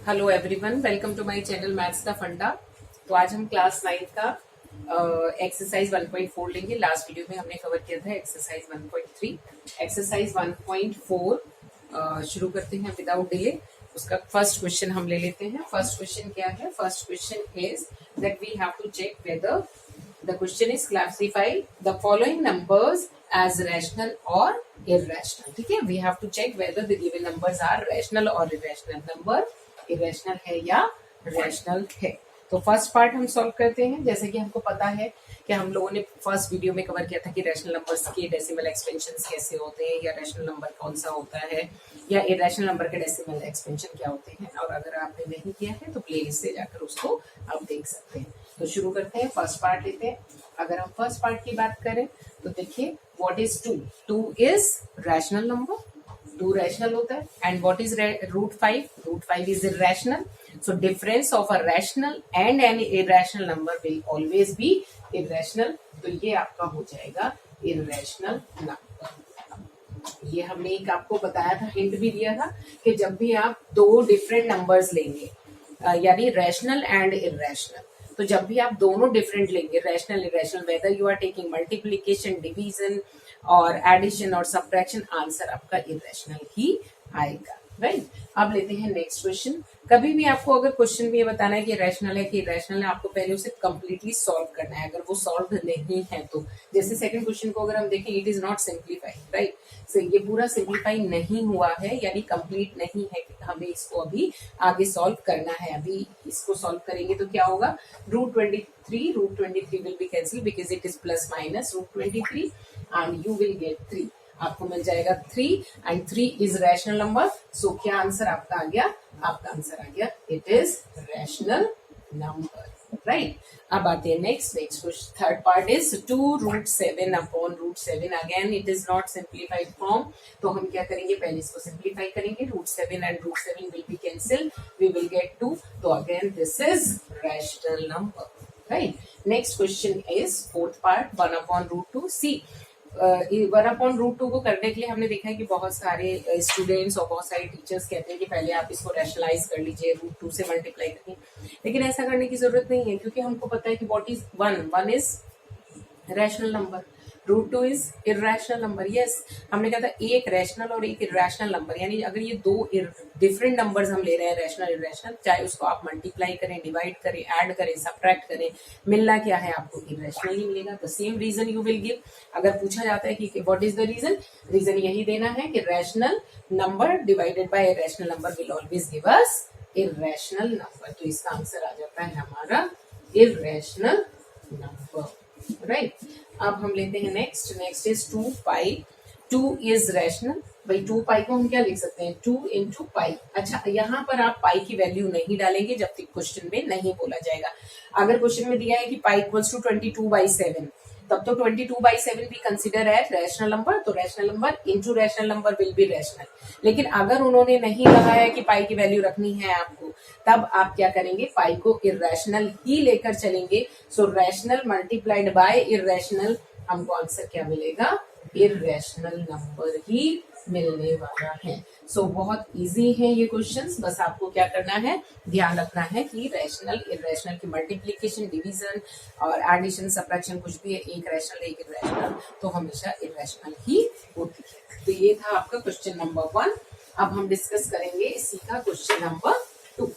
Hello everyone, welcome to my channel maths का फंडा। तो आज हम क्लास 9 का एक्सरसाइज 1.4 लेंगे। लास्ट वीडियो में हमने कवर किया था एक्सरसाइज 1.3। एक्सरसाइज 1.4 शुरू करते हैं विदाउट डिले। उसका फर्स्ट क्वेश्चन हम ले लेते हैं। फर्स्ट क्वेश्चन क्या है? First question is that we have to check whether the question is classify the following numbers as rational और irrational। ठीक है, we have to check whether the given numbers are rational और irrational। नंबर irrational है या rational है। तो first part हम सॉल्व करते हैं। जैसे कि हमको पता है कि हम लोगों ने फर्स्ट वीडियो में कवर किया था कि रैशनल नंबर्स के डेसिमल एक्सपेंशन कैसे होते हैं, या रैशनल नंबर कौन सा होता है, या इरेशनल नंबर के डेसिमल एक्सपेंशन क्या होते हैं। और अगर आपने नहीं किया है तो प्लेलिस्ट से जाकर उसको आप देख सकते हैं। तो शुरू करते हैं, फर्स्ट पार्ट लेते हैं। अगर हम फर्स्ट पार्ट की बात करें तो देखिए, what is 2? 2 is rational number. 2 rational होता है। And what is root 5? Root 5 is irrational. So difference of a rational and an irrational number will always be irrational. तो ये आपका हो जाएगा इरेशनल नंबर। ये हमने एक आपको बताया था, हिंट भी दिया था कि जब भी आप दो डिफरेंट नंबर्स लेंगे, यानी रैशनल एंड इरेशनल, तो जब भी आप दोनों डिफरेंट लेंगे, rational irrational, whether you are taking multiplication, division और एडिशन और सब्ट्रैक्शन, आंसर आपका इरेशनल ही आएगा। राइट, अब लेते हैं नेक्स्ट क्वेश्चन। कभी भी आपको अगर क्वेश्चन में ये बताना है कि रैशनल है कि इरेशनल है, आपको पहले उसे कंप्लीटली सॉल्व करना है। अगर वो सॉल्व नहीं है तो, जैसे सेकंड क्वेश्चन को अगर हम देखें, it is not simplified. Right, so ये पूरा सिंप्लीफाई नहीं हुआ है, यानी कंप्लीट नहीं है। हमें इसको अभी आगे सॉल्व करना है। अभी इसको सॉल्व करेंगे तो क्या होगा? Root 23 will be cancel because it is plus minus root 23 and you will get 3। आपको मिल जाएगा 3 and 3 is rational number. So क्या आंसर आपका आ गया? आपका आंसर आ गया it is rational number. Right, अब आते हैं next question. Third part is 2 root 7 upon root 7। Again it is not simplified form. तो हम क्या करेंगे? पहले इसको सिंप्लीफाई करेंगे। Root 7 and root 7 will be cancel, we will get 2। तो again this is rational number. Right, next question is fourth part, 1 upon root 2। See, 1 upon root 2 को करने के लिए हमने देखा है कि बहुत सारे स्टूडेंट्स और बहुत सारे टीचर्स कहते हैं कि पहले आप इसको रैशनलाइज कर लीजिए, रूट 2 से मल्टीप्लाई करिए। लेकिन ऐसा करने की जरूरत नहीं है, क्योंकि हमको पता है कि what is 1 is rational number, root 2 is irrational number. Yes, हमने कहा था एक रैशनल और एक इरेशनल नंबर, यानी अगर ये दो डिफरेंट नंबर्स हम ले रहे हैं, रैशनल इरेशनल, चाहे उसको आप मल्टीप्लाई करें, डिवाइड करें, ऐड करें, सब्ट्रैक्ट करें, मिलना क्या है? आपको इरेशनल ही मिलेगा। The same reason you will give. अगर पूछा जाता है कि what is the reason, reason यही देना है कि rational number divided by irrational number will always give us irrational number. तो इसका आंसर आ जाता है हमारा इरेशनल नंबर। राइट, अब हम लेते हैं next is 2 pi. 2 is rational. भाई 2 पाई को हम क्या लिख सकते हैं? 2 इंटू पाई। अच्छा, यहाँ पर आप पाई की वैल्यू नहीं डालेंगे जब तक क्वेश्चन में नहीं बोला जाएगा। अगर क्वेश्चन में दिया है कि पाई इक्वल्स टू 22/7, तब तो 22/7 भी कंसिडर है रैशनल नंबर। तो rational number into rational number will be rational. लेकिन अगर उन्होंने नहीं कहा है कि पाई की वैल्यू रखनी है आपको, तब आप क्या करेंगे? पाई को इरेशनल ही लेकर चलेंगे। सो रैशनल मल्टीप्लाइड बाय इरेशनल, हमको आंसर क्या मिलेगा? इरेशनल नंबर ही मिलने वाला है। सो बहुत इजी है ये क्वेश्चंस। बस आपको क्या करना है? ध्यान रखना है कि रैशनल इरेशनल की मल्टीप्लीकेशन, डिवीजन और एडिशन, सब्ट्रैक्शन कुछ भी है, एक रैशनल एक इरेशनल, तो हमेशा इरेशनल ही होती है। तो ये था आपका क्वेश्चन नंबर 1। अब हम डिस्कस करेंगे इसी का क्वेश्चन नंबर 2।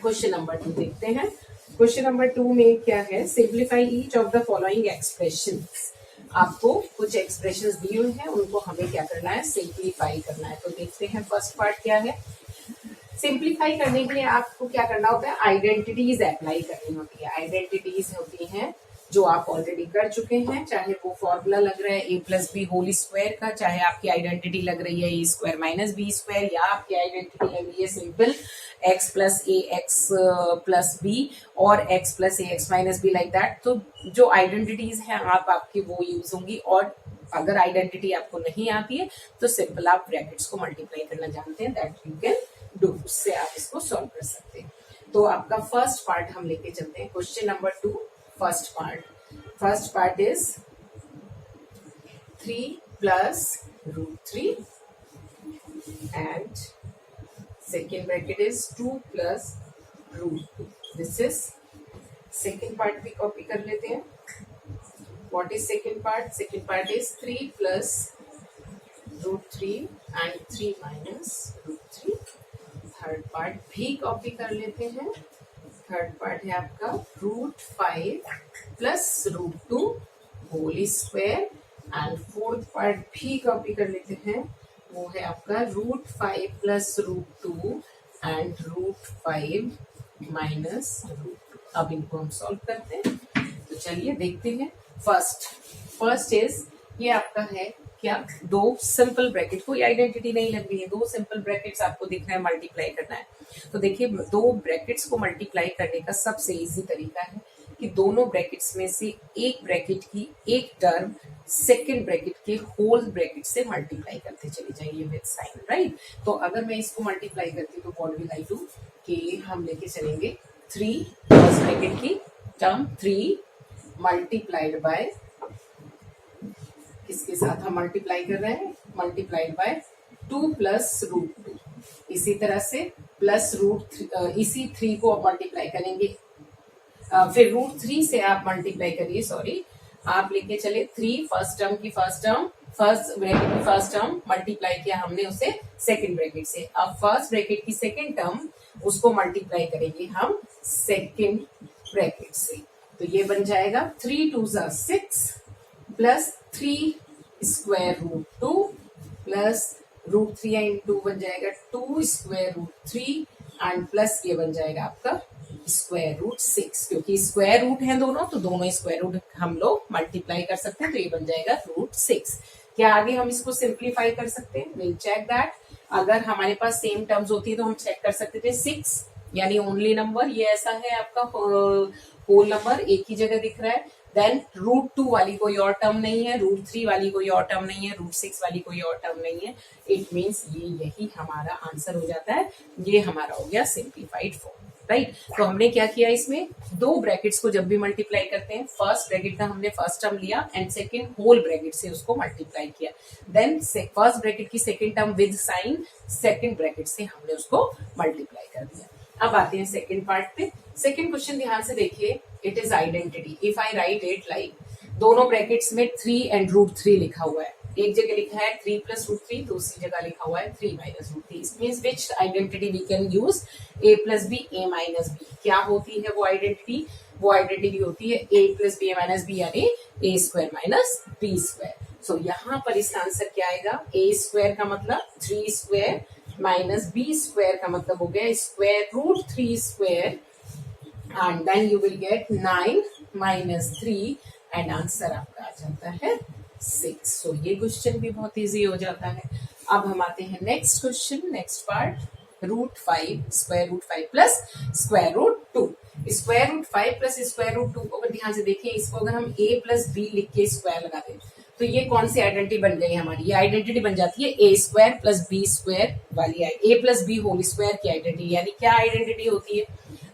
क्वेश्चन नंबर 2 देखते हैं। क्वेश्चन नंबर 2 में क्या है? Simplify each of the following expressions. आपको कुछ एक्सप्रेशंस दिए हुए हैं, उनको हमें क्या करना है? सिंप्लीफाई करना है। तो देखते हैं फर्स्ट पार्ट क्या है। सिंप्लीफाई करने के लिए आपको क्या करना होता है? आइडेंटिटीज अप्लाई करनी होती है। आइडेंटिटीज होती हैं जो आप ऑलरेडी कर चुके हैं, चाहे वो फॉर्मूला लग रहा है a plus b whole square का, चाहे आपकी आइडेंटिटी लग रही है a square minus b square, या आपकी आइडेंटिटी लग रही है simple x plus a x plus b और x plus a x minus b, like that. तो जो आइडेंटिटीज हैं आपकी वो यूज होंगी। और अगर आइडेंटिटी आपको नहीं आती है तो सिंपल आप ब्रैकेट्स को मल्टीप्लाई करना जानते हैं, दैट यू कैन डू। उससे आप इसको सॉल्व कर सकते हैं। तो आपका फर्स्ट पार्ट हम लेके चलते हैं, question number 2। First part is 3 plus root 3 and second bracket is 2 plus root 2. This is second part भी copy कर लेते हैं. What is second part? Second part is 3 plus root 3 and 3 minus root 3. Third part भी copy कर लेते हैं. Third part है आपका root 5 plus root 2 whole square. And fourth part भी कॉपी कर लेते हैं. वो है आपका √5 प्लस √2 एंड √5 माइनस √2. अब इनको हम सॉल्व करते हैं. तो चलिए देखते हैं. फर्स्ट इज ये आपका है क्या, दो सिंपल ब्रैकेट, कोई आइडेंटिटी नहीं लग रही है, दो सिंपल ब्रैकेट्स आपको दिख रहा है, मल्टीप्लाई करना है. तो देखिए दो ब्रैकेट्स को मल्टीप्लाई करने का सबसे इजी तरीका है कि दोनों ब्रैकेट्स में से एक ब्रैकेट की एक टर्म सेकेंड ब्रैकेट के होल ब्रैकेट से मल्टीप्लाई करते चले जाइए विद साइन, राइट. तो अगर मैं इसको मल्टीप्लाई करती हूँ तो व्हाट विल आई डू कि हम लेके चलेंगे 3 फर्स्ट ब्रैकेट की टर्म 3 मल्टीप्लाइड बाय, इसके साथ हम मल्टीप्लाई कर रहे हैं, मल्टीप्लाइड बाय 2 प्लस √2. इसी तरह से प्लस इसी 3 को आप मल्टीप्लाई करेंगे. फिर √3 से आप मल्टीप्लाई करिए, सॉरी आप लेके चले 3 फर्स्ट टर्म की फर्स्ट ब्रैकेट की फर्स्ट टर्म मल्टीप्लाई किया हमने उसे सेकंड ब्रैकेट से. अब फर्स्ट ब्रैकेट की सेकंड टर्म उसको मल्टीप्लाई करेंगे हम सेकंड ब्रैकेट से. तो ये बन जाएगा 3 2 6 प्लस 3 स्क्वायर √2 प्लस √3 इंटू बन जाएगा 2 स्क्वायर √3 एंड प्लस ये बन जाएगा आपका स्क्वायर √6. क्योंकि स्क्वायर रूट है दोनों, तो दोनों स्क्वायर रूट हम लोग मल्टीप्लाई कर सकते हैं. तो ये बन जाएगा √6. क्या आगे हम इसको सिंप्लीफाई कर सकते हैं? Will check that. अगर हमारे पास सेम टर्म्स होती है तो हम चेक कर सकते थे 6 यानी ओनली नंबर, ये ऐसा है आपका होल नंबर एक ही जगह दिख रहा है. देन √2 वाली कोई और टर्म नहीं है, √3 वाली कोई और टर्म नहीं है, √6 वाली कोई और टर्म नहीं है. इट मीन्स यही हमारा आंसर हो जाता है. ये हमारा हो गया सिंप्लीफाइड फॉर्म, राइट. तो हमने क्या किया, इसमें दो ब्रैकेट्स को जब भी मल्टीप्लाई करते हैं, फर्स्ट ब्रैकेट का हमने फर्स्ट टर्म लिया एंड सेकंड होल ब्रैकेट से उसको मल्टीप्लाई किया. देन फर्स्ट ब्रैकेट की second term with sign second bracket से हमने उसको मल्टीप्लाई कर दिया. अब आते हैं सेकंड पार्ट पे. सेकंड क्वेश्चन ध्यान से देखिए. It is identity. If I write it like, दोनों ब्रैकेट्स में 3 एंड √3 लिखा हुआ है. एक जगह लिखा है 3 प्लस √3, दूसरी जगह लिखा हुआ है 3 minus √3. It means which identity we can use? a plus b a minus b. क्या होती है वो आइडेंटिटी? वो आइडेंटिटी होती है a plus b a minus b यानी a square minus b square. So यहाँ पर इसका आंसर क्या आएगा? a स्क्वायर का मतलब 3 स्क्वायर माइनस b स्क्वायर का मतलब हो गया square √3 square and then you will get 9 minus 3 and answer आपका आ जाता है 6. सो ये क्वेश्चन भी बहुत इजी हो जाता है. अब हम आते हैं next question, next part. √5 square √5 plus square √2. Square √5 plus square √2 को अगर ध्यान से देखिए, इसको अगर हम a प्लस बी लिख के स्क्वायर लगा दें तो ये कौन सी आइडेंटिटी बन गई हमारी? ये आइडेंटिटी बन जाती है a square plus b square वाली, a plus b whole square की आइडेंटिटी. यानी क्या आइडेंटिटी होती है?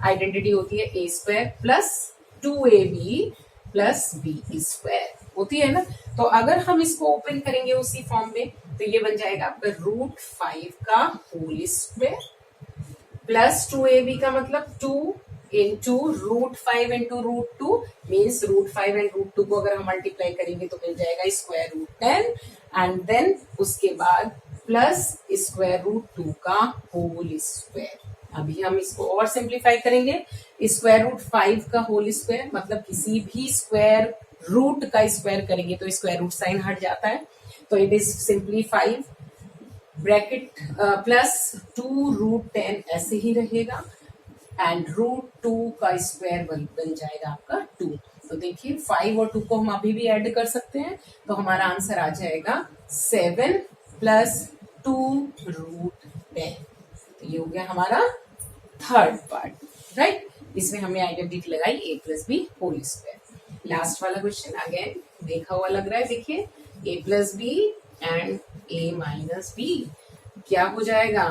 आइडेंटिटी होती है a square plus 2ab plus b square होती है ना. तो अगर हम इसको ओपन करेंगे उसी फॉर्म में तो ये बन जाएगा आपका √5 का होल स्क्वायर प्लस 2ab का मतलब 2 इंटू √5 इंटू √2 मीन्स √5 एंड √2 को अगर हम मल्टीप्लाई करेंगे तो मिल जाएगा स्क्वायर √10 एंड देन उसके बाद प्लस स्क्वायर √2 का होल स्क्वायर. अभी हम इसको और सिंप्लीफाई करेंगे. स्क्वायर √5 का होल स्क्वायर मतलब किसी भी स्क्वायर रूट का स्क्वायर करेंगे तो स्क्वायर रूट साइन हट जाता है. तो it is simply 5 bracket plus 2 √10 ऐसे ही रहेगा एंड √2 का स्क्वायर बन जाएगा आपका 2. तो देखिए 5 और 2 को हम अभी भी ऐड कर सकते हैं तो हमारा आंसर आ जाएगा 7 प्लस 2 √10. तो ये हो गया हमारा थर्ड पार्ट, राइट. इसमें हमने आइडेंटिटी लगाई a plus b whole square. Last वाला क्वेश्चन अगेन देखा हुआ लग रहा है. देखिए a plus b and a minus b क्या हो जाएगा?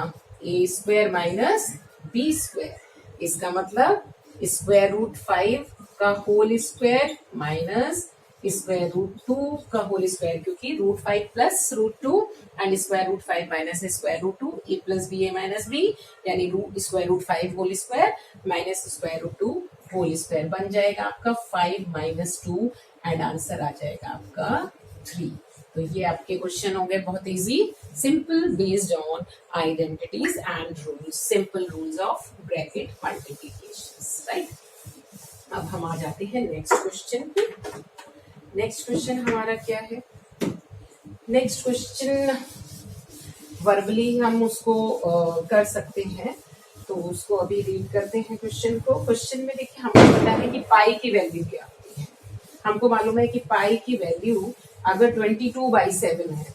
a square minus b square. इसका मतलब स्क्वायर √5 का होल स्क्वायर माइनस स्क्वायर √2 का होल स्क्वायर, क्योंकि √5 plus √2 and square root 5 minus square root 2 a plus b a minus b, यानी root square root 5 whole square minus square root 2 whole square बन जाएगा आपका 5 minus 2 and answer आ जाएगा आपका 3। तो ये आपके क्वेश्चन हो गए बहुत easy, simple, based on identities and rules, simple rules of bracket multiplications, right. अब हम आ जाते हैं नेक्स्ट क्वेश्चन पे। नेक्स्ट क्वेश्चन हमारा क्या है? नेक्स्ट क्वेश्चन वर्बली हम उसको कर सकते हैं, तो उसको अभी रीड करते हैं क्वेश्चन को। क्वेश्चन में देखिए हमको पता है कि पाई की वैल्यू क्या होती है। हमको मालूम है कि पाई की वैल्यू अगर 22/7 है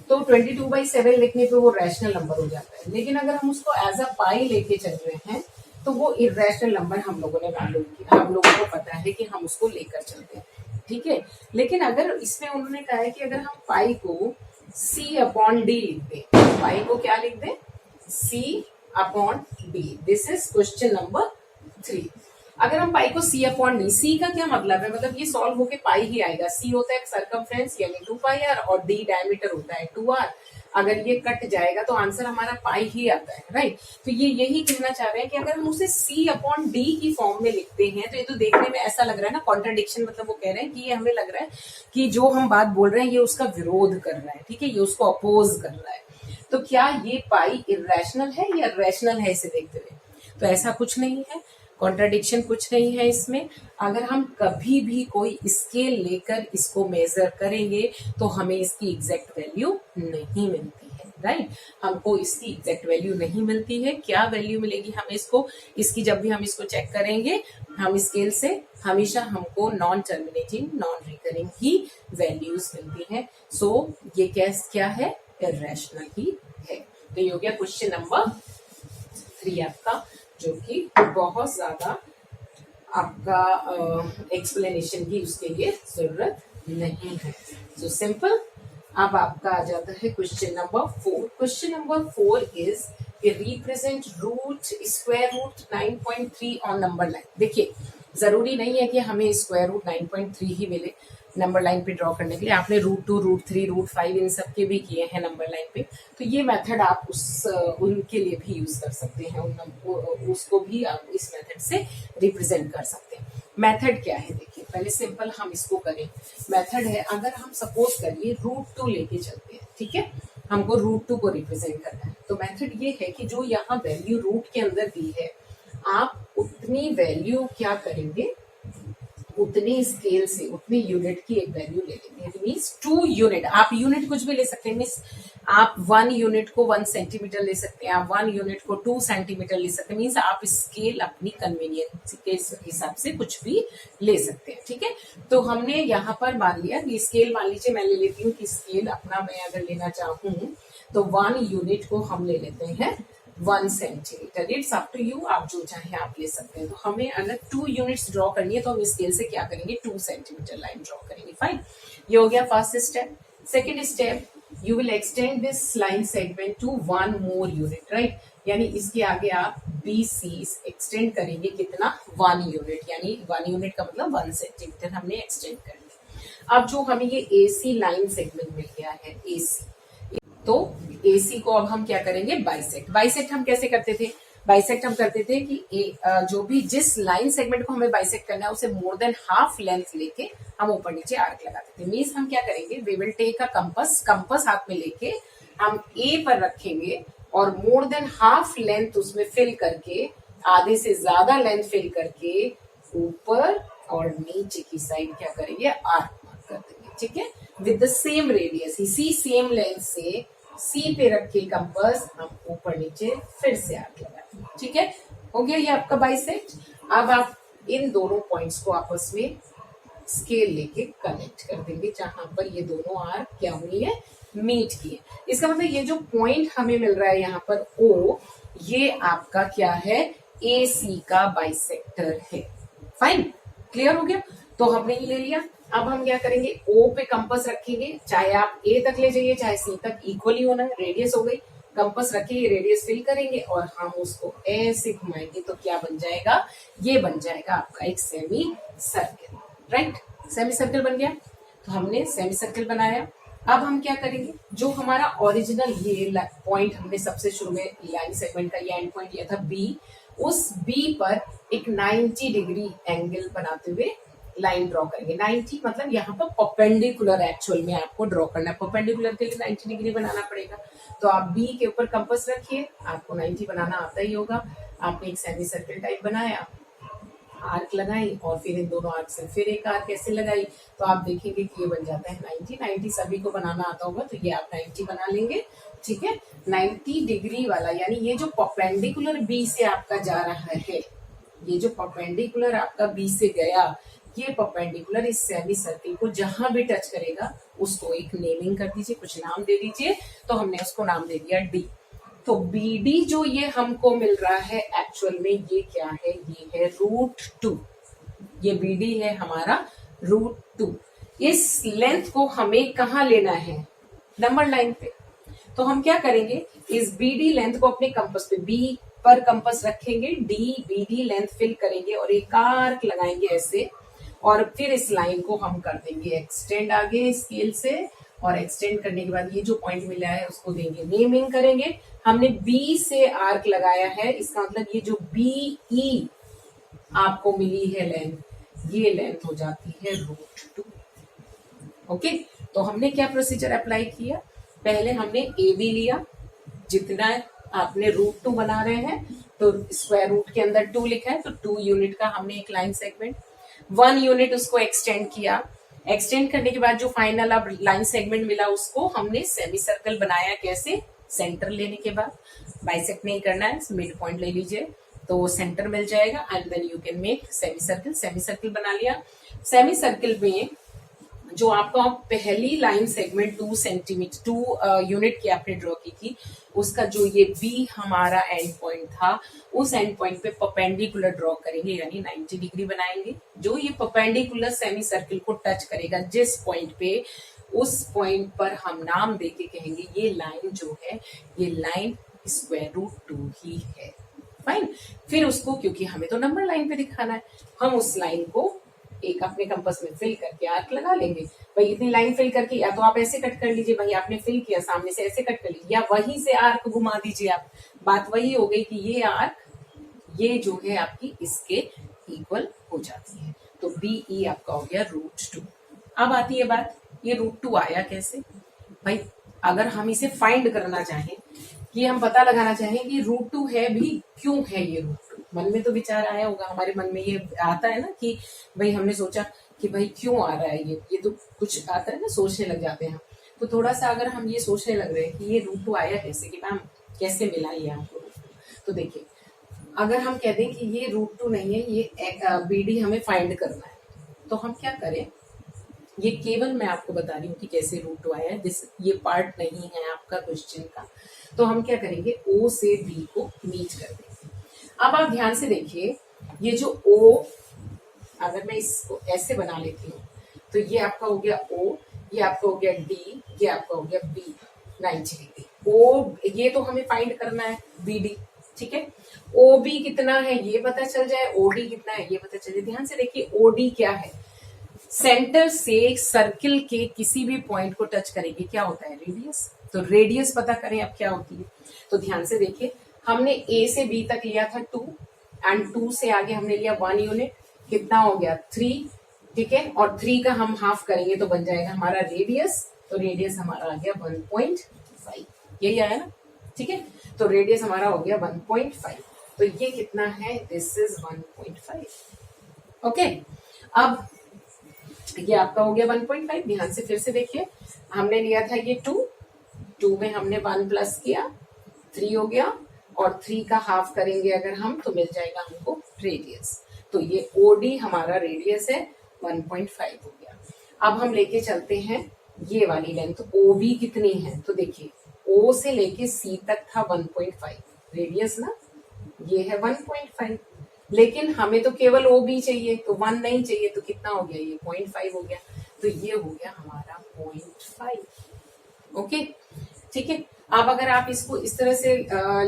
तो 22/7 लिखने पे वो रैशनल नंबर हो जाता है, लेकिन अगर हम उसको एज अ पाई लेके चल रहे हैं तो वो इरेशनल नंबर हम लोगों ने मालूम किया, हम लोगों को पता है कि हम उसको लेकर चलते हैं, ठीक है। लेकिन अगर इसमें उन्होंने कहा है कि अगर हम पाई को C/D लिख दें, पाई को क्या लिख दें? C/D। This is question number 3। अगर हम पाई को C/D, C का क्या मतलब है? मतलब ये सॉल्व होके पाई ही आएगा। C होता है सर्कमफ्रेंस यानी 2πr और D डायमीटर होता है 2r। अगर ये कट जाएगा तो आंसर हमारा पाई ही आता है, राइट। तो ये यही कहना चाह रहे हैं कि अगर हम उसे C/D की फॉर्म में लिखते हैं तो ये तो देखने में ऐसा लग रहा है ना कॉन्ट्रडिक्शन, मतलब वो कह रहे हैं कि ये हमें लग रहा है कि जो हम बात बोल रहे हैं ये उसका विरोध कर रहा है, ठीक है, ये उसको अपोज कर रहा है। तो क्या ये पाई इरेशनल है या रैशनल है इसे देखते हुए? तो ऐसा कुछ नहीं है, कॉन्ट्रडिक्शन कुछ नहीं है इसमें। अगर हम कभी भी कोई स्केल लेकर इसको मेजर करेंगे तो हमें इसकी एग्जैक्ट वैल्यू नहीं मिलती है, राइट। हमको इसकी एग्जैक्ट वैल्यू नहीं मिलती है। क्या वैल्यू मिलेगी हमें इसको? इसकी जब भी हम इसको चेक करेंगे हम स्केल से, हमेशा हमको नॉन टर्मिनेटिंग नॉन रिकरिंग ही वैल्यूज मिलती है। सो ये केस क्या है? इरेशनल ही है। तो ये हो गया क्वेश्चन नंबर 3 आपका, जो कि बहुत ज्यादा आपका एक्सप्लेनेशन की उसके लिए जरूरत नहीं है। So simple. अब आपका आ जाता है question number 4। Question number 4 is represent root square root 9.3 on number line. देखिए जरूरी नहीं है कि हमें स्क्वायर रूट 9.3 ही मिले नंबर लाइन पे ड्रॉ करने के लिए। आपने रूट 2, रूट 3, रूट 5 इन सब के भी किए हैं नंबर लाइन पे, तो ये मेथड आप उनके लिए भी यूज कर सकते हैं, उसको भी आप इस मेथड से रिप्रेजेंट कर सकते हैं। मेथड क्या है देखिए, पहले सिंपल हम इसको करें। मेथड है, अगर हम सपोज करिए रूट 2 लेके चलते हैं, ठीक है, हमको रूट 2 को रिप्रेजेंट करना है, तो मेथड ये है कि जो यहाँ वैल्यू रूट के अंदर दी है आप उतनी वैल्यू क्या करेंगे, उतनी स्केल से उतनी यूनिट की एक वैल्यू ले लेंगे। इट मीन्स 2 यूनिट, आप यूनिट कुछ भी ले सकते हैं, मीन्स आप 1 यूनिट को 1 सेंटीमीटर ले सकते हैं, आप 1 यूनिट को 2 सेंटीमीटर ले सकते हैं, मीन्स आप स्केल अपनी कन्वीनियंस के हिसाब से कुछ भी ले सकते हैं, ठीक है। तो हमने यहाँ पर मान लिया कि स्केल, मान लीजिए मैं ले लेती हूँ कि स्केल अपना मैं अगर लेना चाहूँ तो 1 यूनिट को हम ले लेते हैं 1 centimetre. It's up to you, आप जो चाहे आप ले सकते हैं। तो हमें अगर 2 यूनिट्स ड्रॉ करनी है तो हम स्केल से क्या करेंगे, 2 सेंटीमीटर लाइन ड्रॉ करेंगे। फाइन, ये हो गया first step. Second step, you will extend this line segment to 1 more unit, right. यानी इसके आगे आप BC एक्सटेंड करेंगे कितना, 1 यूनिट, यानी 1 यूनिट का मतलब 1 सेंटीमीटर हमने एक्सटेंड कर लिया। अब जो हमें ये AC लाइन सेगमेंट मिल गया है, AC, तो AC को अब हम क्या करेंगे, बाइसेक्ट। बाइसेक्ट हम कैसे करते थे? बाइसेक्ट हम करते थे कि जो भी जिस लाइन सेगमेंट को हमें बाइसेक्ट करना है उसे मोर देन हाफ लेंथ लेके हम ऊपर नीचे आर्क लगाते थे। मीन्स हम क्या करेंगे, we will take a compass हाथ में लेके हम A पर रखेंगे और मोर देन हाफ लेंथ उसमें फिल करके, आधे से ज्यादा लेंथ फिल करके ऊपर और नीचे की साइड क्या करेंगे, आर्क मार्क कर देंगे, ठीक है, विद द सेम रेडियस। इसी सेम लेंथ से C पे रख के कंपास हम ऊपर नीचे फिर से आर्क लगाएंगे, ठीक है। हो गया ये आपका बाइसेक्ट। अब आप इन दोनों पॉइंट्स को आपस में स्केल लेके कनेक्ट कर देंगे जहां पर ये दोनों आर्क क्या हुई है, मीट की है। इसका मतलब ये जो पॉइंट हमें मिल रहा है यहाँ पर O, ये आपका क्या है, AC का बाइसेक्टर है। फाइन, क्लियर हो गया। तो हमने ये ले लिया। अब हम क्या करेंगे, O पे कंपास रखेंगे, चाहे आप A तक ले जाइए चाहे C तक, इक्वली होना है, रेडियस हो गई। कंपास रखेंगे, रेडियस फिल करेंगे और हम उसको ऐसे घुमाएंगे तो क्या बन जाएगा, ये बन जाएगा आपका एक semi circle, right. Semi circle बन गया। तो हमने सेमी सर्कल बनाया। अब हम क्या करेंगे, जो हमारा ओरिजिनल ये पॉइंट हमने सबसे शुरू में लाइन सेगमेंट का ये एंड पॉइंट लिया था बी, उस बी पर एक 90 डिग्री एंगल बनाते हुए लाइन ड्रॉ करेंगे। 90 मतलब यहाँ पर परपेंडिकुलर एक्चुअल में आपको ड्रॉ करना है। परपेंडिकुलर के लिए 90 डिग्री बनाना पड़ेगा। तो आप बी के ऊपर कंपास रखिए, आपको 90 बनाना आता ही होगा। आपने एक सेमी सर्कल टाइप बनाया, आर्क लगाई और फिर इन दोनों आर्क से फिर एक आर्क ऐसे लगाई, तो आप देखेंगे कि ये बन जाता है 90। 90 सभी को बनाना आता होगा, तो ये आप 90 बना लेंगे। ठीक है, 90 डिग्री वाला, यानी ये जो परपेंडिकुलर बी से आपका जा रहा है, ये जो परपेंडिकुलर आपका बी से गया, ये परपेंडिकुलर इस सेमी सर्कल को जहां भी टच करेगा उसको एक नेमिंग कर दीजिए, कुछ नाम दे दीजिए। तो हमने उसको नाम दे दिया डी। तो बी डी जो ये हमको मिल रहा है एक्चुअल में ये क्या है, ये है √2। ये बी डी है हमारा √2। इस लेंथ को हमें कहाँ लेना है, नंबर लाइन पे। तो हम क्या करेंगे, इस बी डी लेंथ को अपने कंपास पे बी पर कंपास रखेंगे, D B D length fill करेंगे और एक आर्क लगाएंगे ऐसे, और फिर इस लाइन को हम कर देंगे एक्सटेंड आगे स्केल से, और एक्सटेंड करने के बाद ये जो पॉइंट मिला है उसको देंगे नेमिंग करेंगे। हमने बी से आर्क लगाया है, इसका मतलब ये जो बी ई आपको मिली है लेंथ, ये लेंथ हो जाती है √2। ओके, तो हमने क्या प्रोसीजर अप्लाई किया, पहले हमने ए बी लिया, जितना आपने √2 बना रहे हैं तो स्क्वायर रूट के अंदर 2 लिखा है, तो 2 यूनिट का हमने एक लाइन सेगमेंट, 1 यूनिट उसको एक्सटेंड किया। एक्सटेंड करने के बाद जो फाइनल अब लाइन सेगमेंट मिला उसको हमने सेमी सर्कल बनाया। कैसे, सेंटर लेने के बाद, बाइसेक्ट नहीं करना है, मिड पॉइंट ले लीजिए तो सेंटर मिल जाएगा, and then you can make semi circle. Semi circle बना लिया। सेमी सर्कल में जो आपका पहली लाइन सेगमेंट 2 सेंटीमीटर 2 यूनिट की आपने ड्रॉ की थी, उसका जो ये बी हमारा एंड पॉइंट था, उस एंड पॉइंट पे परपेंडिकुलर ड्रॉ करेंगे, यानी 90 डिग्री बनाएंगे। जो ये परपेंडिकुलर सेमी सर्कल को टच करेगा जिस पॉइंट पे, उस पॉइंट पर हम नाम देके कहेंगे ये लाइन जो है, ये लाइन √2 ही है। फाइन। फिर उसको, क्योंकि हमें तो नंबर लाइन पे दिखाना है, हम उस लाइन को एक अपने कंपास में फिल करके आर्क लगा लेंगे। भाई इतनी लाइन फिल करके, या तो आप ऐसे कट कर लीजिए, भाई आपने फिल किया सामने से ऐसे कट कर लीजिए, या वहीं से आर्क घुमा दीजिए आप। बात वही हो गई कि ये आर्क, ये जो है आपकी इसके इक्वल हो जाती है। तो बी ई आपका हो गया √2। अब आती है बात, ये √2 आया कैसे। भाई अगर हम इसे फाइंड करना चाहें, ये हम पता लगाना चाहें कि √2 है भी क्यों है ये √2, मन में तो विचार आया होगा, हमारे मन में ये आता है ना कि भाई हमने सोचा कि भाई क्यों आ रहा है ये तो कुछ आता है ना, सोचने लग जाते हैं हम। तो थोड़ा सा अगर हम ये सोचने लग रहे हैं कि ये √2 आया कैसे, कि मैम कैसे मिला ये आपको √2, तो देखिए अगर हम कह दें कि ये √2 नहीं है, ये बी डी हमें फाइंड करना है, तो हम क्या करें, ये केवल मैं आपको बता रही हूँ कि कैसे √2 आया है, ये पार्ट नहीं है आपका क्वेश्चन का। तो हम क्या करेंगे, ओ से बी को मीट कर देंगे। अब आप ध्यान से देखिए, ये जो ओ, अगर मैं इसको ऐसे बना लेती हूँ तो ये आपका हो गया ओ, ये आपका हो गया डी, ये आपका हो गया बी 90 डिग्री। ओ ये तो हमें फाइंड करना है बी डी, ठीक है। ओ बी कितना है ये पता चल जाए, ओ डी कितना है ये पता चल जाए। ध्यान से देखिए ओ डी क्या है, सेंटर से सर्किल के किसी भी पॉइंट को टच करेंगे क्या होता है, रेडियस। तो रेडियस पता करें अब क्या होती है। तो ध्यान से देखिए, हमने ए से बी तक लिया था 2, एंड 2 से आगे हमने लिया 1 यूनिट, कितना हो गया 3, ठीक है। और 3 का हम हाफ करेंगे तो बन जाएगा हमारा रेडियस। तो रेडियस हमारा आ गया 1.5, यही आया ना, ठीक है। तो रेडियस हमारा हो गया 1.5। तो ये कितना है, दिस इज 1.5। ओके, अब ये आपका हो गया 1.5। ध्यान से फिर से देखिए, हमने लिया था ये 2 में हमने 1 प्लस किया 3 हो गया, और 3 का हाफ करेंगे अगर हम तो मिल जाएगा हमको रेडियस। तो ये ओडी हमारा रेडियस है 1.5 हो गया। अब हम लेके चलते हैं ये वाली लेंथ, ओ बी कितनी है, तो देखिए ओ से लेके सी तक था 1.5 रेडियस ना, ये है 1.5, लेकिन हमें तो केवल ओ बी चाहिए, तो 1 नहीं चाहिए, तो कितना हो गया, ये 0.5 हो गया। तो ये हो गया हमारा 0.5। ओके, ठीक है। अब अगर आप इसको इस तरह से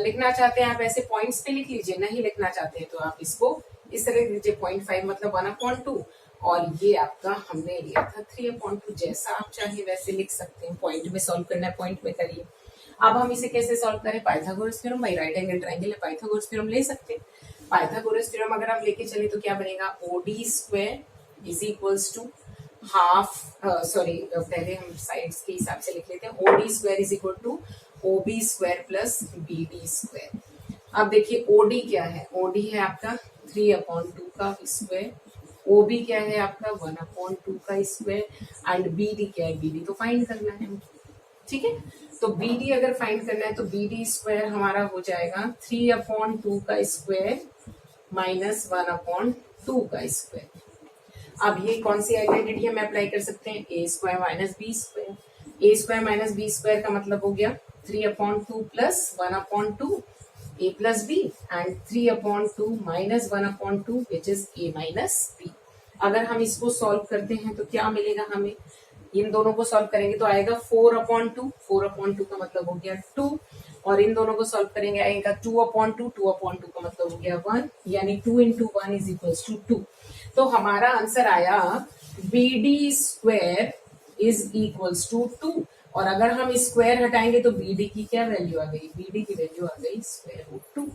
लिखना चाहते हैं, आप ऐसे पॉइंट्स पे लिख लीजिए, नहीं लिखना चाहते हैं तो आप इसको इस तरह लीजिए, 0.5 मतलब 1/2, और ये आपका हमने लिया था 3/2। जैसा आप चाहे वैसे लिख सकते हैं, पॉइंट में सॉल्व करना है पॉइंट में करिए। अब हम इसे कैसे सॉल्व करें, पाइथागोरस थ्योरम, भाई राइट एंगल ट्रायंगल है, पाइथागोरस थ्योरम ले सकते हैं। पाइथागोरस थ्योरम अगर आप लेके चले तो क्या बनेगा, OD square is equals to half, sorry पहले हम साइड्स के हिसाब से लिख लेते हैं, OD square is equal to OB square plus BD square. अब देखिए OD क्या है, OD है आपका 3/2 का स्क्वायर, OB क्या है आपका 1/2 का स्क्वायर एंड BD क्या है, BD तो फाइंड करना है, ठीक है। तो BD अगर फाइंड करना है तो BD स्क्वायर हमारा हो जाएगा 3/2 का स्क्वायर माइनस 1/2 का स्क्वायर। अब ये कौन सी आइडेंटिटी हम अप्लाई कर सकते हैं, A square minus B square. A square minus B square का मतलब हो गया 3/2 plus 1/2 A plus B and 3/2 minus 1/2 which is A minus B। अगर हम इसको सॉल्व करते हैं तो क्या मिलेगा हमें, इन दोनों को सॉल्व करेंगे तो आएगा 4/2, 4/2 का मतलब हो गया 2, और इन दोनों को सॉल्व करेंगे आएगा 2/2, 2/2 का मतलब हो गया 1, यानी 2 into 1 इज इक्वल्स टू 2। तो हमारा आंसर आया BD square is equals to 2, और अगर हम स्क्वायर हटाएंगे तो BD की क्या वैल्यू आ गई, BD की वैल्यू आ गई स्क्वायर रूट 2।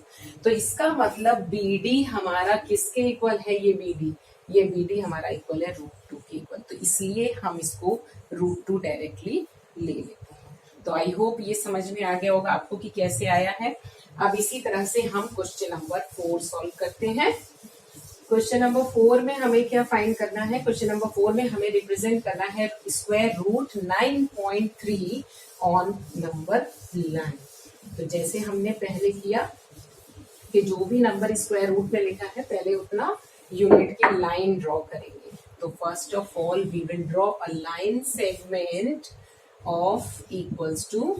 तो इसका मतलब BD हमारा किसके इक्वल है, ये BD हमारा इक्वल है √2 के इक्वल, तो इसलिए हम इसको √2 डायरेक्टली ले लेते हैं। तो आई होप ये समझ में आ गया होगा आपको कि कैसे आया है। अब इसी तरह से हम क्वेश्चन नंबर 4 सॉल्व करते हैं। क्वेश्चन नंबर 4 में हमें क्या फाइंड करना है, क्वेश्चन नंबर 4 में हमें रिप्रेजेंट करना है square root 9.3 on number line. तो जैसे हमने पहले किया कि जो भी नंबर स्क्वायर रूट में लिखा है पहले उतना यूनिट की लाइन ड्रॉ करेंगे। तो first of all we will draw a line segment of equals to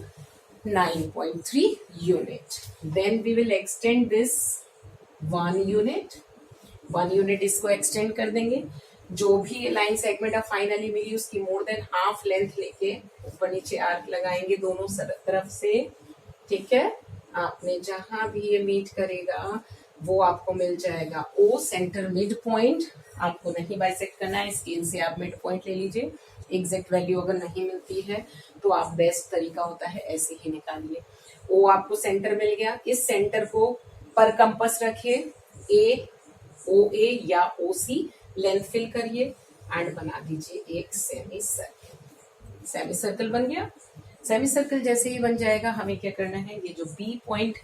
9.3 unit, then we will extend this 1 unit इसको एक्सटेंड कर देंगे। जो भी लाइन सेगमेंट अब फाइनली मिली उसकी मोर देन हाफ लेंथ लेके ऊपर नीचे आर्क लगाएंगे दोनों तरफ से, ठीक है। आपने जहां भी ये मीट करेगा वो आपको मिल जाएगा O सेंटर मिड पॉइंट। आपको नहीं बाइसेक्ट करना है, स्केल से आप मिड पॉइंट ले लीजिए। एग्जैक्ट वैल्यू अगर नहीं मिलती है तो आप बेस्ट तरीका होता है ऐसे ही निकालिए। O आपको सेंटर मिल गया, इस सेंटर को पर कंपास रखिए, OA या OC लेंथ फिल करिए एंड बना दीजिए एक सेमी सर्कल। सेमी सर्कल बन गया। सेमी सर्कल जैसे ही बन जाएगा हमें क्या करना है, ये जो B पॉइंट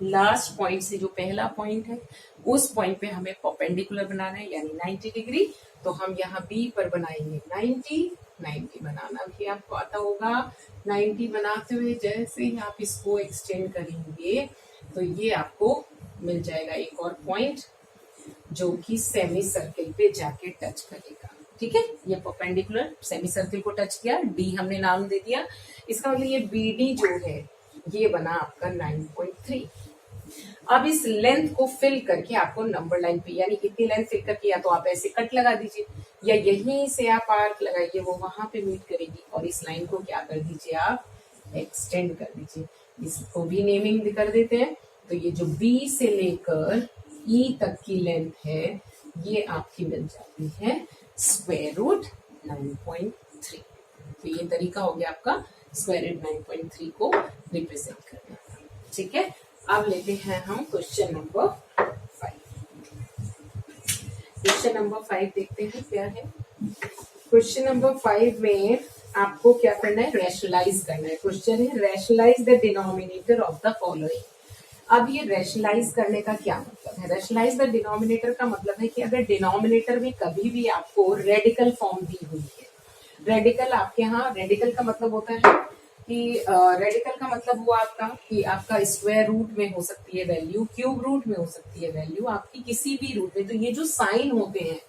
लास्ट पॉइंट से जो पहला पॉइंट है उस पॉइंट पे हमें परपेंडिकुलर बनाना है यानी 90 डिग्री। तो हम यहाँ B पर बनाएंगे 90 बनाना भी आपको आता होगा। 90 बनाते हुए जैसे ही आप इसको एक्सटेंड करेंगे तो ये आपको मिल जाएगा एक और पॉइंट जो कि सेमी सर्किल पे जाके टच करेगा, ठीक है। ये परपेंडिकुलर सेमी सर्किल को टच किया, D हमने नाम दे दिया, इसका मतलब ये BD जो है ये बना आपका 9.3। अब इस लेंथ को फिल करके आपको नंबर लाइन पे यानी कितनी लेंथ फिल करके या तो आप ऐसे कट लगा दीजिए या यहीं से आप आर्क लगाइए, वो वहां पे मीट करेगी, और इस लाइन को क्या कर दीजिए आप एक्सटेंड कर दीजिए। इसको भी नेमिंग कर देते हैं। तो ये जो B से लेकर E तक की लेंथ है ये आपकी मिल जाती है स्क्वायर रूट 9.3। तो ये तरीका हो गया आपका स्क्वायर रूट 9.3 को रिप्रेजेंट करने का, ठीक है। अब लेते हैं हम क्वेश्चन नंबर 5। क्वेश्चन नंबर 5 देखते हैं क्या है। क्वेश्चन नंबर 5 में आपको क्या करना है, रैशनलाइज करना है। क्वेश्चन है rationalise the denominator of the following. अब ये रैशनलाइज करने का क्या मतलब है, रैशनलाइज द डिनोमिनेटर का मतलब है कि अगर डिनोमिनेटर में कभी भी आपको रेडिकल फॉर्म दी हुई है, रेडिकल आपके यहाँ रेडिकल का मतलब होता है कि रेडिकल का मतलब हुआ आपका कि आपका स्क्वायर रूट में हो सकती है वैल्यू, क्यूब रूट में हो सकती है वैल्यू, आपकी किसी भी रूट में। तो ये जो साइन होते हैं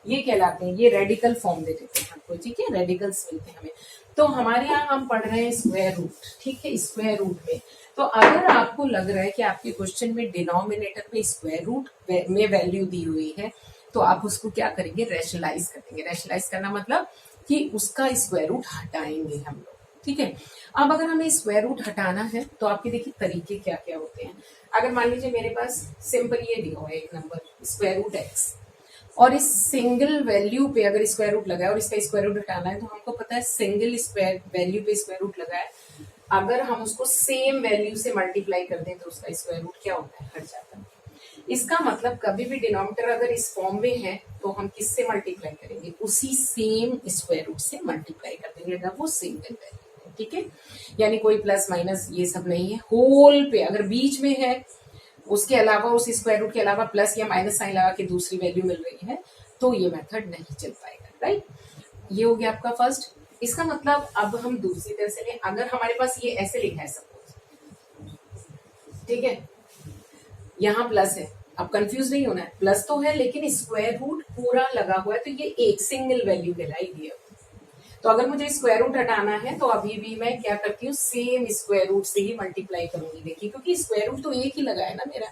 ये कहलाते हैं, ये रेडिकल फॉर्म दे देते हैं आपको, ठीक है, रेडिकल्स मिलते हैं हमें। तो हमारे यहाँ हम पढ़ रहे हैं स्क्वायर रूट, ठीक है, स्क्वायर रूट में। तो अगर आपको लग रहा है कि आपके क्वेश्चन में डिनोमिनेटर में स्क्वायर रूट में वैल्यू दी हुई है तो आप उसको क्या करेंगे, रैशनलाइज करेंगे। रैशनलाइज करना मतलब कि उसका स्क्वायर रूट हटाएंगे हम लोग, ठीक है। अब अगर हमें स्क्वायर रूट हटाना है तो आपके देखिए तरीके क्या क्या होते हैं। अगर मान लीजिए मेरे पास सिंपल ये दिया हुआ है एक नंबर स्क्वायर रूट x, और इस सिंगल वैल्यू पे अगर स्क्वायर रूट लगा है और इसका स्क्वायर रूट हटाना है तो हमको पता है सिंगल स्क्वायर वैल्यू पे स्क्वायर रूट लगा है, अगर हम उसको सेम वैल्यू से मल्टीप्लाई कर दें तो उसका स्क्वायर रूट क्या होता है, हट जाता है। इसका मतलब कभी भी डिनोमिनेटर अगर इस फॉर्म में है तो हम किससे मल्टीप्लाई करेंगे, उसी सेम स्क्वायर रूट से मल्टीप्लाई कर देंगे अगर वो सिंगल वैल्यू है, ठीक है। यानी कोई प्लस माइनस ये सब नहीं है, होल पे अगर बीच में है उसके अलावा उस स्क्वायर रूट के अलावा प्लस या माइनस साइन लगा के दूसरी वैल्यू मिल रही है तो ये मेथड नहीं चल पाएगा, राइट। ये हो गया आपका फर्स्ट। इसका मतलब अब हम दूसरी तरह से लें, अगर हमारे पास ये ऐसे लिखा है सपोज, ठीक है, यहाँ प्लस है, अब कंफ्यूज नहीं होना है, प्लस तो है लेकिन स्क्वायर रूट पूरा लगा हुआ है तो ये एक सिंगल वैल्यू कहलाएगी। तो अगर मुझे स्क्वायर रूट हटाना है तो अभी भी मैं क्या करती हूँ, सेम स्क्वायर रूट से ही मल्टीप्लाई करूंगी। देखिए क्योंकि स्क्वायर रूट तो एक ही लगा है ना मेरा,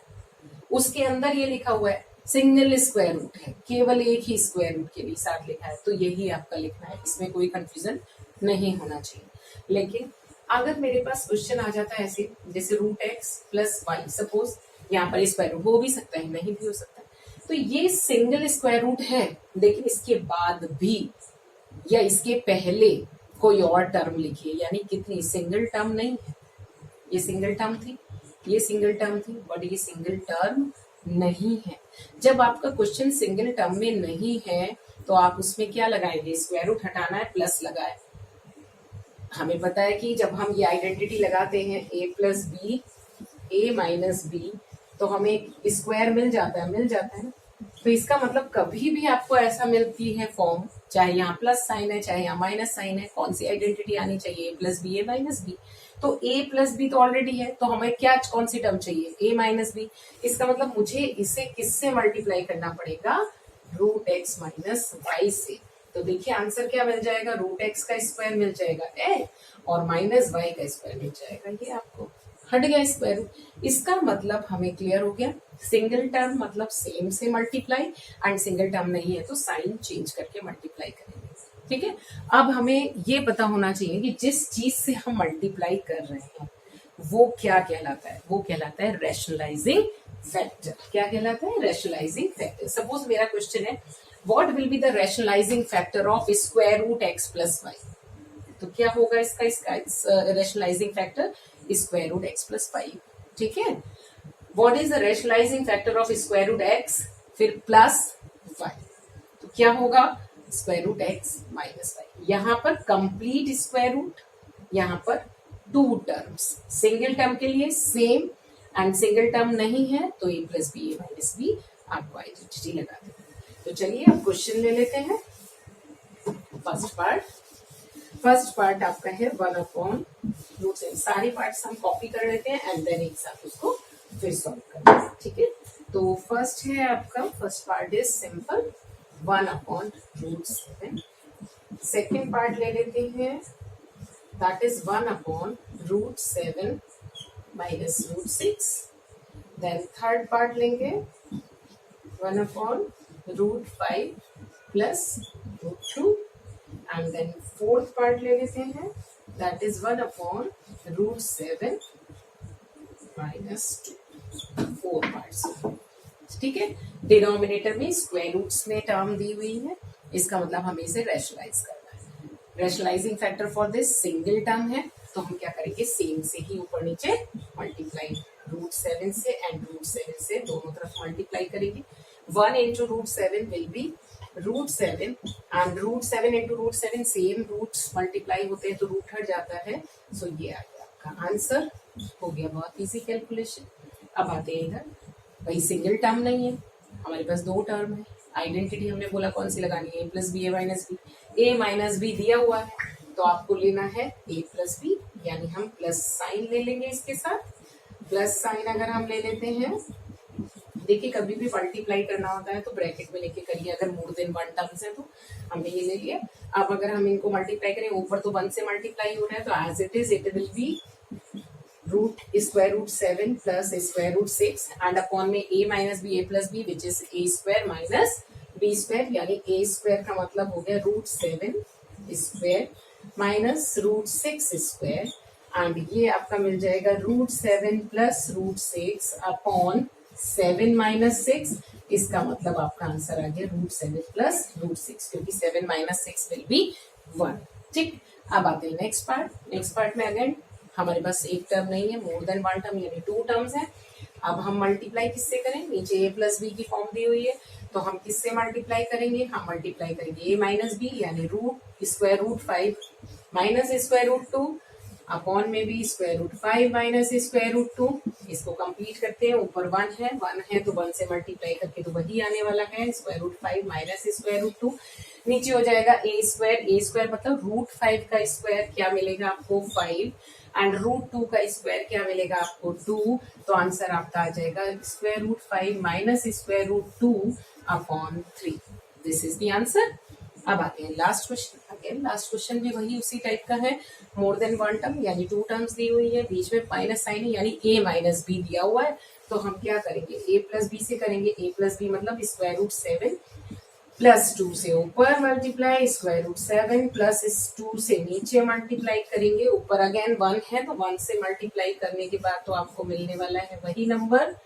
उसके अंदर ये लिखा हुआ है सिंगल स्क्वायर रूट है, केवल एक ही स्क्वायर रूट के लिए साथ लिखा है, तो यही आपका लिखना है, इसमें कोई कंफ्यूजन नहीं होना चाहिए। लेकिन अगर मेरे पास क्वेश्चन आ जाता है ऐसे जैसे root x plus y, suppose यहाँ पर स्क्वायर रूट हो भी सकता है नहीं भी हो सकता है, तो ये सिंगल स्क्वायर रूट है लेकिन इसके बाद भी या इसके पहले कोई और टर्म लिखिए, यानी कितनी सिंगल टर्म नहीं है, ये सिंगल टर्म थी, ये सिंगल टर्म थी, बट ये सिंगल टर्म नहीं है। जब आपका क्वेश्चन सिंगल टर्म में नहीं है तो आप उसमें क्या लगाएंगे, स्क्वायर रूट हटाना है, प्लस लगाए। हमें पता है कि जब हम ये आइडेंटिटी लगाते हैं a plus b a minus b तो हमें स्क्वायर मिल जाता है ना। तो इसका मतलब कभी भी आपको ऐसा मिलती है फॉर्म, चाहे यहाँ प्लस साइन है चाहे यहाँ माइनस साइन है, कौन सी आइडेंटिटी आनी चाहिए, ए plus b a minus b. तो ए प्लस बी तो ऑलरेडी है, तो हमें क्या कौन सी टर्म चाहिए, ए माइनस बी। इसका मतलब मुझे इसे किससे मल्टीप्लाई करना पड़ेगा, रूट एक्स माइनस वाई से। तो देखिए आंसर क्या मिल जाएगा, रूट एक्स का स्क्वायर मिल जाएगा ए और माइनस वाई का स्क्वायर मिल जाएगा, ये आपको हट गया स्क्वायर रूट। इसका मतलब हमें क्लियर हो गया, सिंगल टर्म मतलब सेम से मल्टीप्लाई, एंड सिंगल टर्म नहीं है तो साइन चेंज करके मल्टीप्लाई करेंगे, ठीक है। अब हमें ये पता होना चाहिए कि जिस चीज से हम मल्टीप्लाई कर रहे हैं वो क्या कहलाता है, वो कहलाता है रैशनलाइजिंग फैक्टर। क्या कहलाता है, रैशनलाइजिंग फैक्टर। सपोज मेरा क्वेश्चन है what will be the rationalising factor of square root x plus y, तो क्या होगा इसका rationalising factor, square root x plus y, ठीक है। What is the rationalising factor of square root x फिर plus y, तो क्या होगा, square root x minus y. यहाँ पर कंप्लीट स्क्वायर रूट, यहाँ पर टू टर्म्स, सिंगल टर्म के लिए सेम एंड सिंगल टर्म नहीं है तो ए plus b a minus B आपको आइडेंटिटी लगा देते हैं। तो चलिए अब क्वेश्चन ले लेते हैं। फर्स्ट पार्ट आपका है 1/√7। सारे पार्ट्स हम कॉपी कर लेते हैं एंड देन एक साथ उसको फिर सॉल्व करते हैं, ठीक है। तो फर्स्ट है आपका, first part is simple 1/√7। Second part ले लेते हैं, that is 1/√7 minus √6। Then third part लेंगे 1/√5 plus √2, and then fourth part ले लेते हैं, दैट इज 1/√7 माइनस 2। 4 पार्ट्स, ठीक है। डिनोमिनेटर में स्क्वायर रूट्स में टर्म दी हुई है, इसका मतलब हमें इसे रैशनलाइज करना है। Rationalising factor for this single term है तो हम क्या करेंगे, सेम से ही ऊपर नीचे मल्टीप्लाई, √7 से एंड √7 से दोनों तरफ मल्टीप्लाई करेंगे। 1 into √7 will be √7 and √7 into √7 same roots multiply होते हैं तो रूट हट जाता है। सो ये आ गया आपका आंसर, हो गया बहुत इजी कैलकुलेशन। अब आते हैं इधर, भाई सिंगल टर्म नहीं है, हमारे पास दो टर्म है, आइडेंटिटी हमने बोला कौन सी लगानी है, ए plus b a minus b. A minus B दिया हुआ है तो आपको लेना है ए प्लस बी, यानी हम प्लस साइन ले लेंगे इसके साथ। प्लस साइन अगर हम ले लेते हैं, देखिए कभी भी मल्टीप्लाई करना होता है तो ब्रैकेट में लेके करिए, अगर मोर देन 1 टर्म्स है तो हमने ये ले लिया। अब अगर हम इनको मल्टीप्लाई करें, ऊपर तो 1 से मल्टीप्लाई हो रहा है तो as it is it will be √7 plus √6 and upon में a minus b a plus b which is a square minus b square, यानी a स्क्वायर का मतलब हो गया √7 स्क्वायर माइनस √6 स्क्वायर, एंड ये आपका मिल जाएगा √7 प्लस √6 अपॉन 7 माइनस 6, इसका मतलब आपका आंसर आ गया √7 प्लस √6, क्योंकि 7 माइनस 6 विल बी 1। ठीक, अब आते हैं नेक्स्ट पार्ट। नेक्स्ट पार्ट में अगेन हमारे पास एक टर्म नहीं है, मोर देन 1 टर्म यानी 2 टर्म्स है। अब हम मल्टीप्लाई किससे करें, नीचे a प्लस बी की फॉर्म दी हुई है, तो हम किससे मल्टीप्लाई करेंगे, हम मल्टीप्लाई करेंगे a माइनस बी यानी √5 माइनस √2 अपॉन में भी √5 माइनस √2। इसको कंप्लीट करते हैं, ऊपर 1 है तो 1 से मल्टीप्लाई करके तो वही आने वाला है, √5 माइनस √2। नीचे हो जाएगा a स्क्वायर मतलब √5 का स्क्वायर क्या मिलेगा आपको 5 एंड √2 का स्क्वायर क्या मिलेगा आपको 2। तो आंसर आपका आ जाएगा √5 minus √2 upon 3। This is the answer. अब आते हैं last question. Again last question भी वही उसी टाइप का है, मोर देन 1 टर्म यानी 2 टर्म्स दी हुई है, बीच में माइनस साइन है यानी a माइनस बी दिया हुआ है। तो हम क्या करेंगे, a प्लस बी से करेंगे, a प्लस बी मतलब √7 प्लस 2 से ऊपर मल्टीप्लाई √7 प्लस इस 2 से नीचे मल्टीप्लाई करेंगे, ऊपर अगेन 1 है तो 1 से मल्टीप्लाई करने के बाद तो आपको मिलने वाला है वही नंबर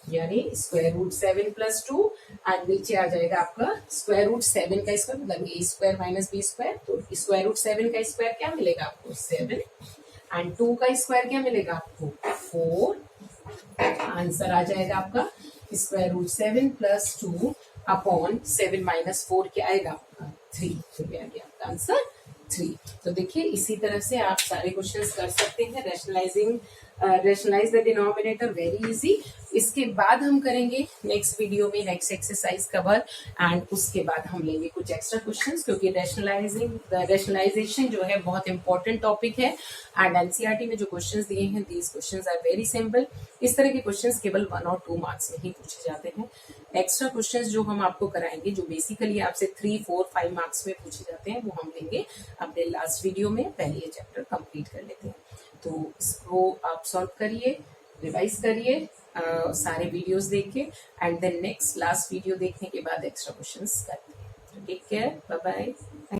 यानी √7 प्लस 2 एंड नीचे आ जाएगा आपका √7 का स्क्वायर मतलब a square minus b square. तो √7 का स्क्वायर क्या मिलेगा आपको 7 एंड 2 का स्क्वायर क्या मिलेगा आपको 4। आंसर आ जाएगा आपका √7 प्लस 2 अपॉन 7 माइनस 4 क्या आएगा आपका 3। तो ये आ गया आपका आंसर 3। तो देखिए इसी तरह से आप सारे क्वेश्चंस कर सकते हैं। Rationalise the denominator very easy. इसके बाद हम करेंगे नेक्स्ट वीडियो में नेक्स्ट एक्सरसाइज कवर एंड उसके बाद हम लेंगे कुछ एक्स्ट्रा क्वेश्चंस, क्योंकि रेशनलाइजेशन जो है बहुत इंपॉर्टेंट टॉपिक है एंड एनसीईआरटी में जो क्वेश्चंस दिए हैं these questions are very simple. इस तरह के क्वेश्चंस केवल 1 और 2 मार्क्स में ही पूछे जाते हैं। एक्स्ट्रा क्वेश्चंस जो हम आपको कराएंगे जो बेसिकली आपसे 3, 4, 5 मार्क्स में पूछे जाते हैं वो हम लेंगे अपने लास्ट वीडियो में। पहले ये चैप्टर कंप्लीट कर लेते हैं, तो इसको आप सॉल्व करिए, रिवाइज करिए सारे वीडियोस देख के and then next last video देखने के बाद एक्स्ट्रा क्वेश्चंस करते हैं। Take care, bye bye.